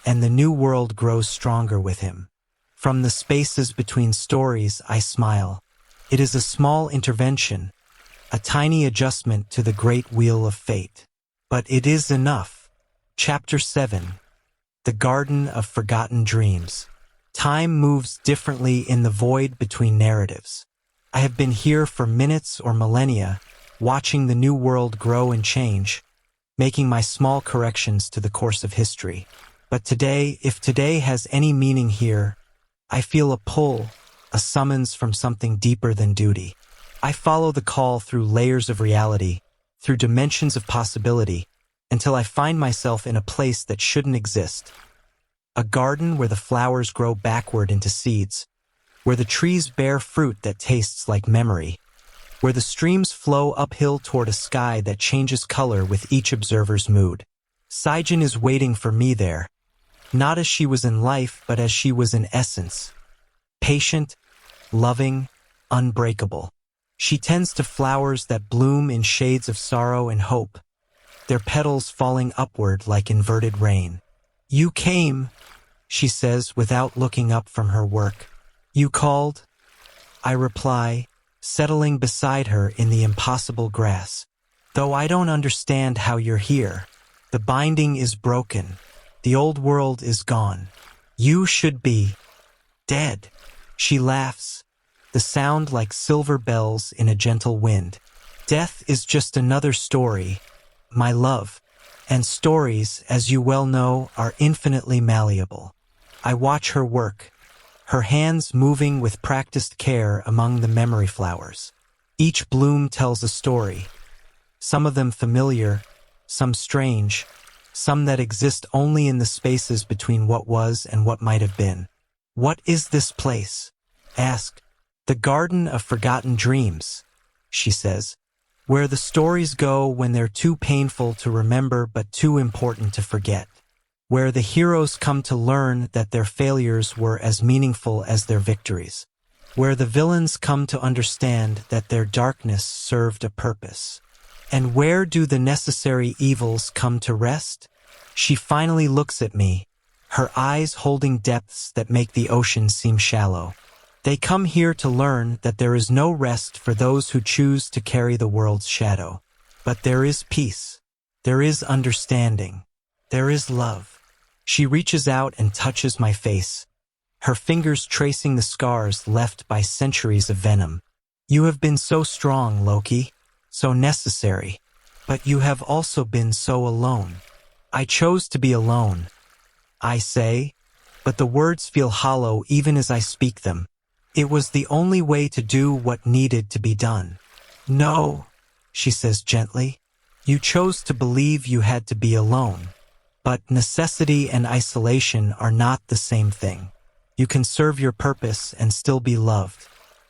and the new world grows stronger with him. From the spaces between stories, I smile. It is a small intervention, a tiny adjustment to the great wheel of fate. But it is enough. Chapter 7. The Garden of Forgotten Dreams. Time moves differently in the void between narratives. I have been here for minutes or millennia, watching the new world grow and change, making my small corrections to the course of history. But today, if today has any meaning here, I feel a pull, a summons from something deeper than duty. I follow the call through layers of reality, through dimensions of possibility, until I find myself in a place that shouldn't exist. A garden where the flowers grow backward into seeds, where the trees bear fruit that tastes like memory, where the streams flow uphill toward a sky that changes color with each observer's mood. Saijin is waiting for me there, not as she was in life, but as she was in essence. Patient, loving, unbreakable. She tends to flowers that bloom in shades of sorrow and hope, their petals falling upward like inverted rain. "You came," she says without looking up from her work. "You called?" I reply, settling beside her in the impossible grass. "Though I don't understand how you're here. The binding is broken. The old world is gone. You should be dead." She laughs, the sound like silver bells in a gentle wind. "Death is just another story, my love, and stories, as you well know, are infinitely malleable." I watch her work, her hands moving with practiced care among the memory flowers. Each bloom tells a story, some of them familiar, some strange, some that exist only in the spaces between what was and what might have been. "What is this place?" Ask. "The Garden of Forgotten Dreams," she says, "where the stories go when they're too painful to remember but too important to forget. Where the heroes come to learn that their failures were as meaningful as their victories. Where the villains come to understand that their darkness served a purpose. And where do the necessary evils come to rest?" She finally looks at me, her eyes holding depths that make the ocean seem shallow. "They come here to learn that there is no rest for those who choose to carry the world's shadow. But there is peace. There is understanding. There is love." She reaches out and touches my face, her fingers tracing the scars left by centuries of venom. "You have been so strong, Loki, so necessary, but you have also been so alone." "I chose to be alone," I say, but the words feel hollow even as I speak them. "It was the only way to do what needed to be done." "No," she says gently, "you chose to believe you had to be alone. But necessity and isolation are not the same thing. You can serve your purpose and still be loved.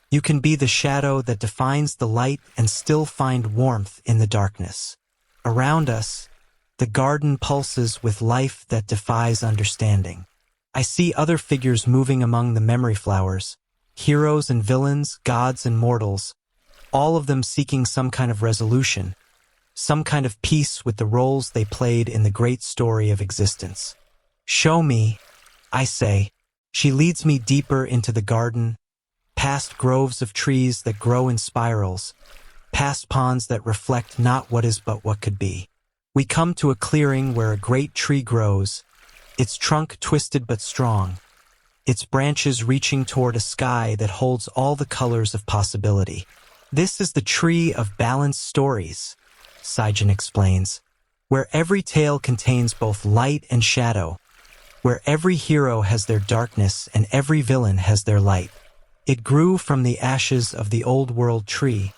You can be the shadow that defines the light and still find warmth in the darkness. Around us, the garden pulses with life that defies understanding." I see other figures moving among the memory flowers, heroes and villains, gods and mortals, all of them seeking some kind of resolution, some kind of peace with the roles they played in the great story of existence. "Show me," I say. She leads me deeper into the garden, past groves of trees that grow in spirals, past ponds that reflect not what is but what could be. We come to a clearing where a great tree grows, its trunk twisted but strong, its branches reaching toward a sky that holds all the colors of possibility. "This is the tree of balanced stories," Saijin explains, "where every tale contains both light and shadow, where every hero has their darkness and every villain has their light. It grew from the ashes of the old world tree,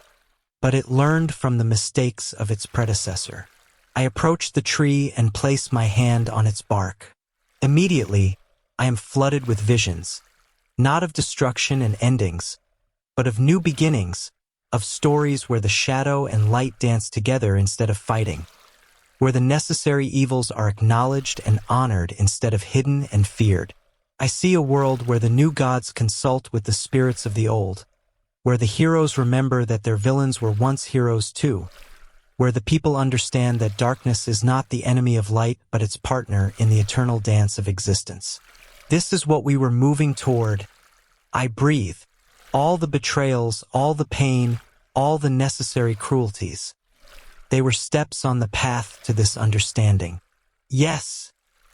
but it learned from the mistakes of its predecessor." I approach the tree and place my hand on its bark. Immediately, I am flooded with visions, not of destruction and endings, but of new beginnings, of stories where the shadow and light dance together instead of fighting, where the necessary evils are acknowledged and honored instead of hidden and feared. I see a world where the new gods consult with the spirits of the old, where the heroes remember that their villains were once heroes too, where the people understand that darkness is not the enemy of light but its partner in the eternal dance of existence. This is what we were moving toward. I breathe. All the betrayals, all the pain, all the necessary cruelties. They were steps on the path to this understanding. "Yes,"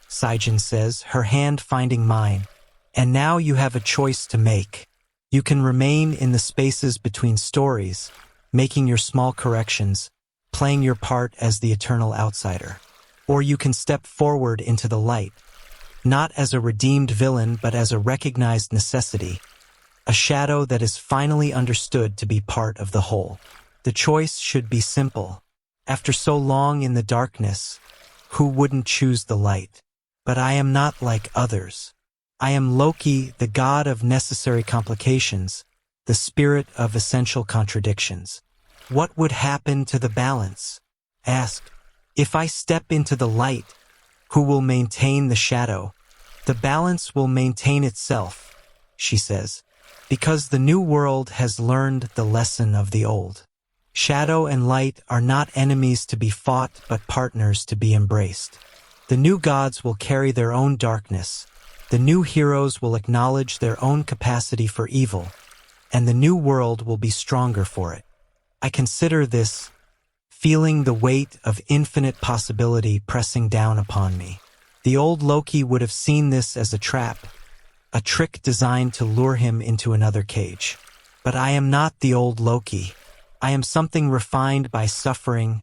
Saijin says, her hand finding mine. "And now you have a choice to make. You can remain in the spaces between stories, making your small corrections, playing your part as the eternal outsider. Or you can step forward into the light, not as a redeemed villain but as a recognized necessity, a shadow that is finally understood to be part of the whole. The choice should be simple. After so long in the darkness, who wouldn't choose the light? But I am not like others. I am Loki, the god of necessary complications, the spirit of essential contradictions. What would happen to the balance? Ask. If I step into the light, who will maintain the shadow? The balance will maintain itself, she says, because the new world has learned the lesson of the old. Shadow and light are not enemies to be fought, but partners to be embraced. The new gods will carry their own darkness. The new heroes will acknowledge their own capacity for evil, and the new world will be stronger for it. I consider this, feeling the weight of infinite possibility pressing down upon me. The old Loki would have seen this as a trap, a trick designed to lure him into another cage. But I am not the old Loki. I am something refined by suffering,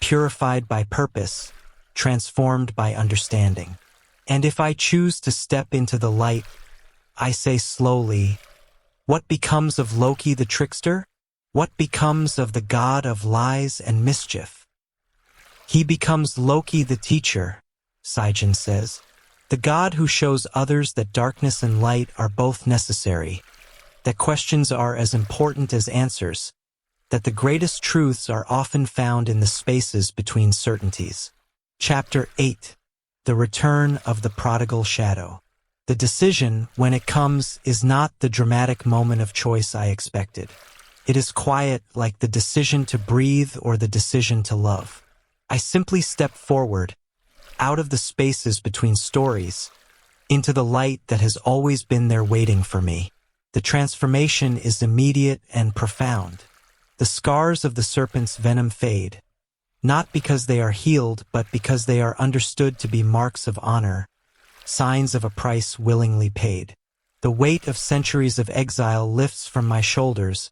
purified by purpose, transformed by understanding. And if I choose to step into the light, I say slowly, what becomes of Loki the trickster? What becomes of the god of lies and mischief? He becomes Loki the teacher, Seigen says, the god who shows others that darkness and light are both necessary, that questions are as important as answers, that the greatest truths are often found in the spaces between certainties. Chapter 8. The Return of the Prodigal Shadow. The decision, when it comes, is not the dramatic moment of choice I expected. It is quiet, like the decision to breathe or the decision to love. I simply step forward, out of the spaces between stories, into the light that has always been there waiting for me. The transformation is immediate and profound. The scars of the serpent's venom fade, not because they are healed, but because they are understood to be marks of honor, signs of a price willingly paid. The weight of centuries of exile lifts from my shoulders,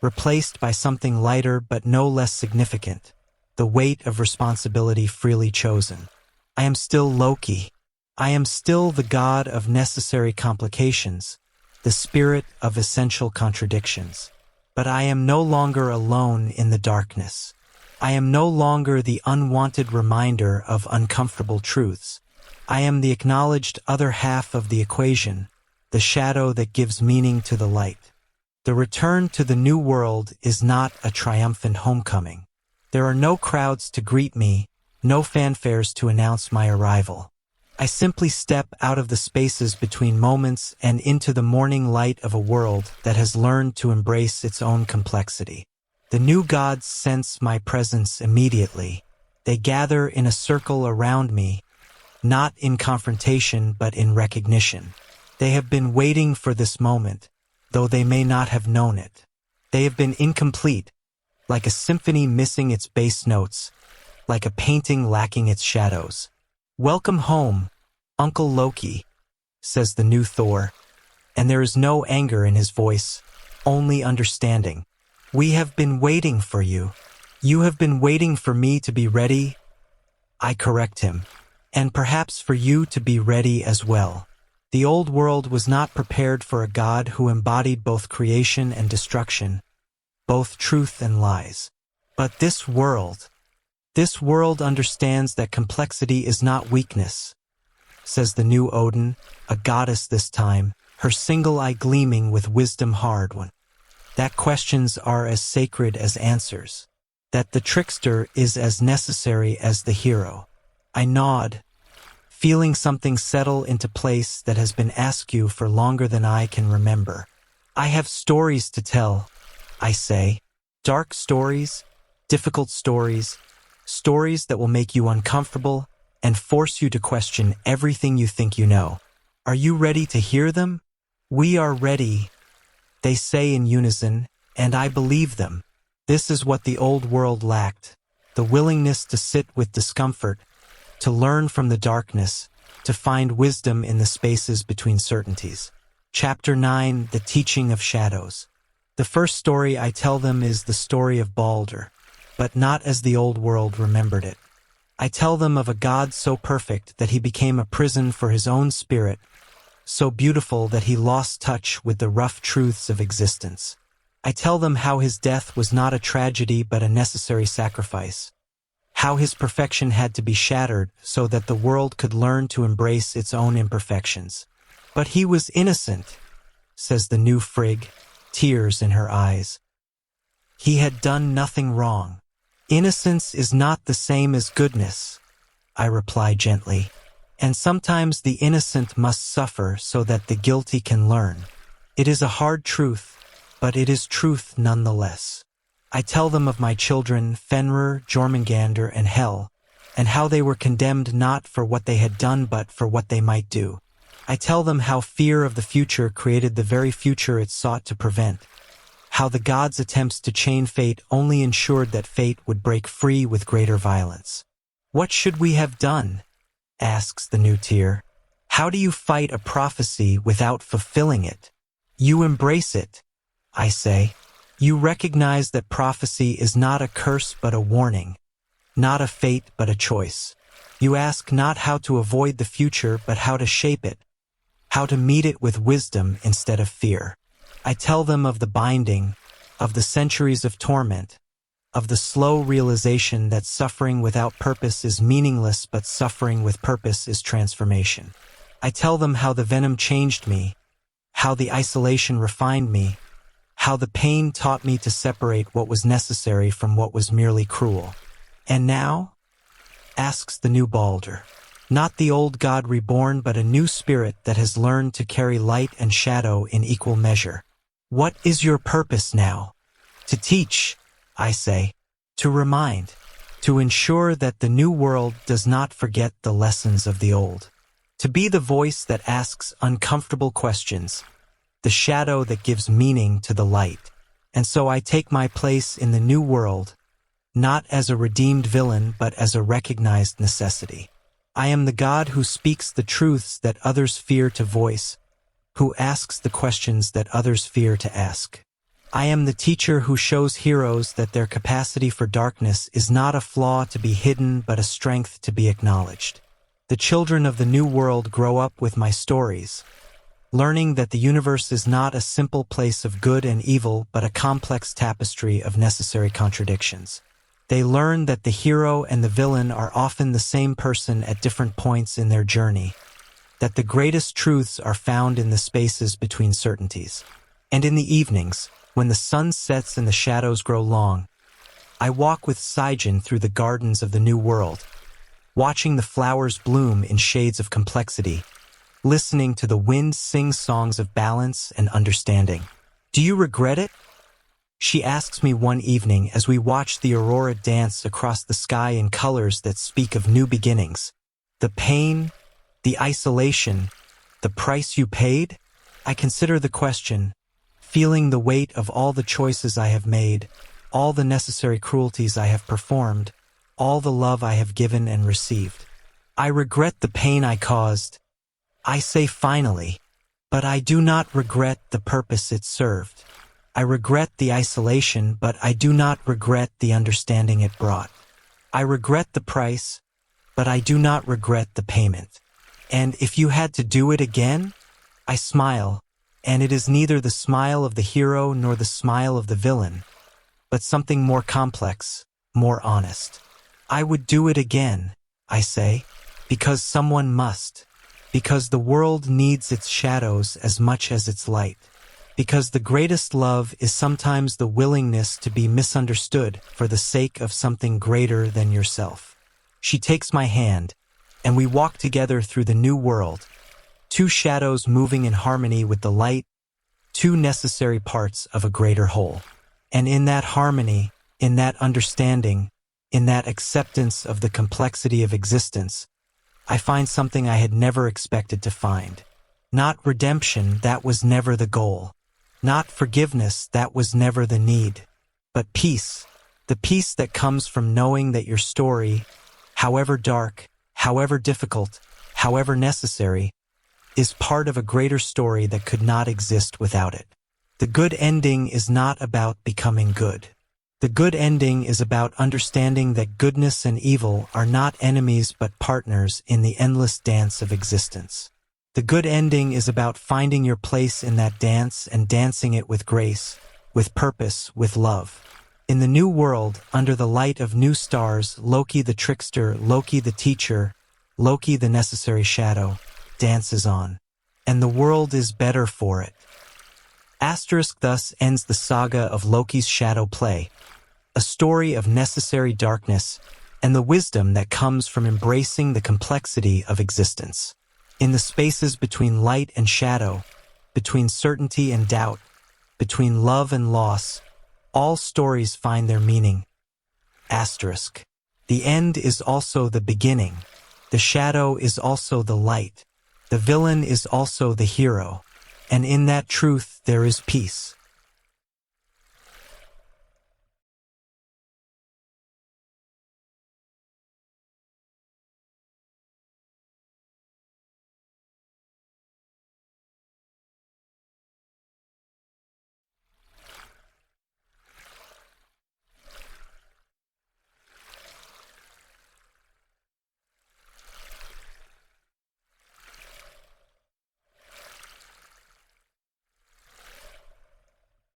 replaced by something lighter but no less significant, the weight of responsibility freely chosen. I am still Loki. I am still the god of necessary complications, the spirit of essential contradictions. But I am no longer alone in the darkness. I am no longer the unwanted reminder of uncomfortable truths. I am the acknowledged other half of the equation, the shadow that gives meaning to the light. The return to the new world is not a triumphant homecoming. There are no crowds to greet me, no fanfares to announce my arrival. I simply step out of the spaces between moments and into the morning light of a world that has learned to embrace its own complexity. The new gods sense my presence immediately. They gather in a circle around me, not in confrontation but in recognition. They have been waiting for this moment, though they may not have known it. They have been incomplete, like a symphony missing its bass notes, like a painting lacking its shadows. Welcome home, Uncle Loki, says the new Thor, and there is no anger in his voice, only understanding. We have been waiting for you. You have been waiting for me to be ready, I correct him, and perhaps for you to be ready as well. The old world was not prepared for a god who embodied both creation and destruction, both truth and lies. But this world understands that complexity is not weakness, says the new Odin, a goddess this time, her single eye gleaming with wisdom hard-won. That questions are as sacred as answers, that the trickster is as necessary as the hero. I nod, feeling something settle into place that has been askew for longer than I can remember. I have stories to tell, I say. Dark stories, difficult stories, stories that will make you uncomfortable and force you to question everything you think you know. Are you ready to hear them? We are ready, they say in unison, and I believe them. This is what the old world lacked, the willingness to sit with discomfort, to learn from the darkness, to find wisdom in the spaces between certainties. Chapter 9, The Teaching of Shadows. The first story I tell them is the story of Balder, but not as the old world remembered it. I tell them of a god so perfect that he became a prison for his own spirit, so beautiful that he lost touch with the rough truths of existence. I tell them how his death was not a tragedy but a necessary sacrifice, how his perfection had to be shattered so that the world could learn to embrace its own imperfections. But he was innocent, says the new Frigg, tears in her eyes. He had done nothing wrong. Innocence is not the same as goodness, I reply gently. And sometimes the innocent must suffer so that the guilty can learn. It is a hard truth, but it is truth nonetheless. I tell them of my children, Fenrir, Jormungandr, and Hel, and how they were condemned not for what they had done but for what they might do. I tell them how fear of the future created the very future it sought to prevent, how the gods' attempts to chain fate only ensured that fate would break free with greater violence. What should we have done? Asks the new Tyr. How do you fight a prophecy without fulfilling it? You embrace it, I say. You recognize that prophecy is not a curse but a warning, not a fate but a choice. You ask not how to avoid the future but how to shape it, how to meet it with wisdom instead of fear. I tell them of the binding, of the centuries of torment, of the slow realization that suffering without purpose is meaningless but suffering with purpose is transformation. I tell them how the venom changed me, how the isolation refined me, how the pain taught me to separate what was necessary from what was merely cruel. And now? Asks the new Baldur. Not the old god reborn but a new spirit that has learned to carry light and shadow in equal measure. What is your purpose now? To teach, I say, to remind, to ensure that the new world does not forget the lessons of the old. To be the voice that asks uncomfortable questions, the shadow that gives meaning to the light. And so I take my place in the new world, not as a redeemed villain but as a recognized necessity. I am the god who speaks the truths that others fear to voice, who asks the questions that others fear to ask. I am the teacher who shows heroes that their capacity for darkness is not a flaw to be hidden but a strength to be acknowledged. The children of the new world grow up with my stories, learning that the universe is not a simple place of good and evil but a complex tapestry of necessary contradictions. They learn that the hero and the villain are often the same person at different points in their journey, that the greatest truths are found in the spaces between certainties. And in the evenings, when the sun sets and the shadows grow long, I walk with Sijin through the gardens of the new world, watching the flowers bloom in shades of complexity, listening to the wind sing songs of balance and understanding. Do you regret it? She asks me one evening as we watch the aurora dance across the sky in colors that speak of new beginnings. The pain, the isolation, the price you paid? I consider the question, feeling the weight of all the choices I have made, all the necessary cruelties I have performed, all the love I have given and received. I regret the pain I caused. I say finally, but I do not regret the purpose it served. I regret the isolation, but I do not regret the understanding it brought. I regret the price, but I do not regret the payment. And if you had to do it again? I smile, and it is neither the smile of the hero nor the smile of the villain, but something more complex, more honest. I would do it again, I say, because someone must, because the world needs its shadows as much as its light, because the greatest love is sometimes the willingness to be misunderstood for the sake of something greater than yourself. She takes my hand, and we walk together through the new world, two shadows moving in harmony with the light, two necessary parts of a greater whole. And in that harmony, in that understanding, in that acceptance of the complexity of existence, I find something I had never expected to find. Not redemption, that was never the goal. Not forgiveness, that was never the need. But peace, the peace that comes from knowing that your story, however dark, however difficult, however necessary, is part of a greater story that could not exist without it. The good ending is not about becoming good. The good ending is about understanding that goodness and evil are not enemies but partners in the endless dance of existence. The good ending is about finding your place in that dance and dancing it with grace, with purpose, with love. In the new world, under the light of new stars, Loki the trickster, Loki the teacher, Loki the necessary shadow, dances on. And the world is better for it. Asterisk thus ends the saga of Loki's shadow play, a story of necessary darkness and the wisdom that comes from embracing the complexity of existence. In the spaces between light and shadow, between certainty and doubt, between love and loss, all stories find their meaning. Asterisk. The end is also the beginning. The shadow is also the light. The villain is also the hero. And in that truth there is peace.